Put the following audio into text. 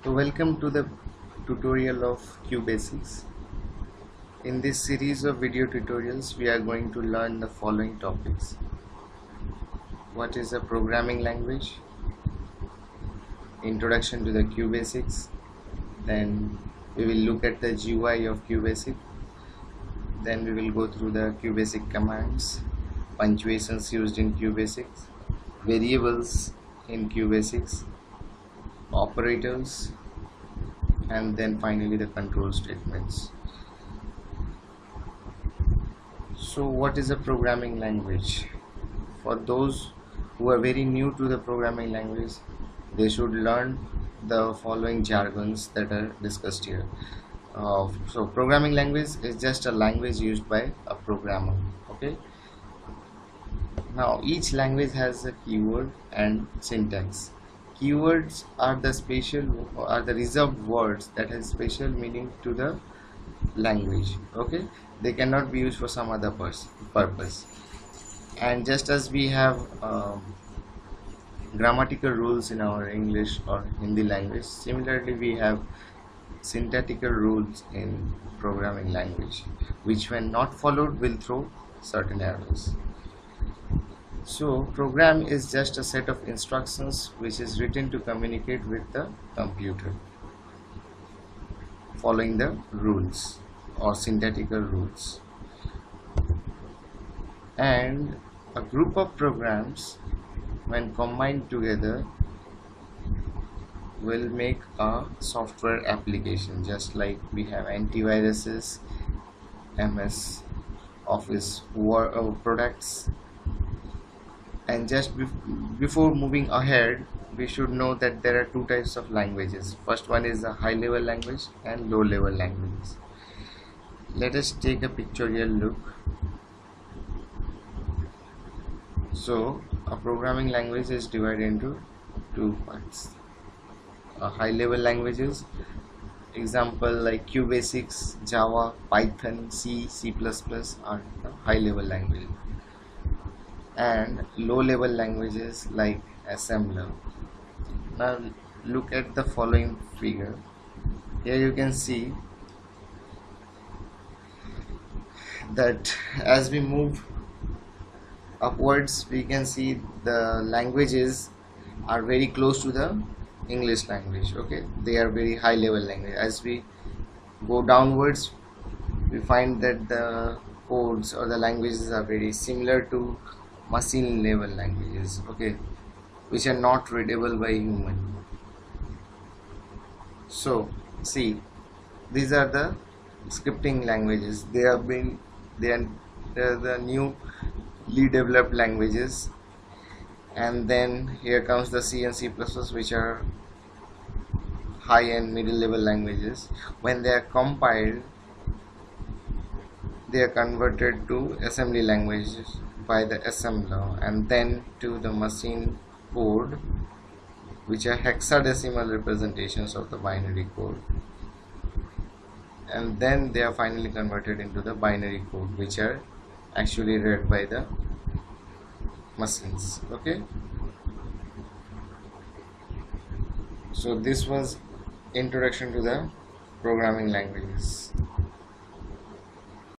So welcome to the tutorial of QBasics. In this series of video tutorials, we are going to learn the following topics. What is a programming language? Introduction to the QBasics. Then we will look at the GUI of QBasic. Then we will go through the QBasic commands, punctuations used in QBasics, variables in QBasics, operators, and then finally the control statements. So what is a programming language? For those who are very new to the programming language, they should learn the following jargons that are discussed here. So programming language is just a language used by a programmer. Okay. Now each language has a keyword and syntax. Keywords are the reserved words that has special meaning to the language. Okay, they cannot be used for some other purpose. And just as we have grammatical rules in our English or Hindi language, similarly we have syntactical rules in programming language, which when not followed will throw certain errors. So program is just a set of instructions which is written to communicate with the computer, following the rules or syntactical rules. And a group of programs, when combined together, will make a software application, just like we have antiviruses, MS Office products. And just before moving ahead, we should know that there are two types of languages. First one is a high level language and low level languages. Let us take a pictorial look. So a programming language is divided into two parts. High level languages, example like QBasics, Java, Python, C, C++ are high level languages. And low level languages like assembler. Now look at the following figure. Here you can see that as we move upwards, we can see the languages are very close to the English language. Okay, they are very high level language. As we go downwards, we find that the codes or the languages are very similar to machine level languages, okay, which are not readable by human. So see, these are the scripting languages. They are the newly developed languages. And then here comes the C and C++, which are high and middle level languages. When they are compiled, they are converted to assembly languages by the assembler, and then to the machine code, which are hexadecimal representations of the binary code, and then they are finally converted into the binary code, which are actually read by the machines. Okay, so this was introduction to the programming languages.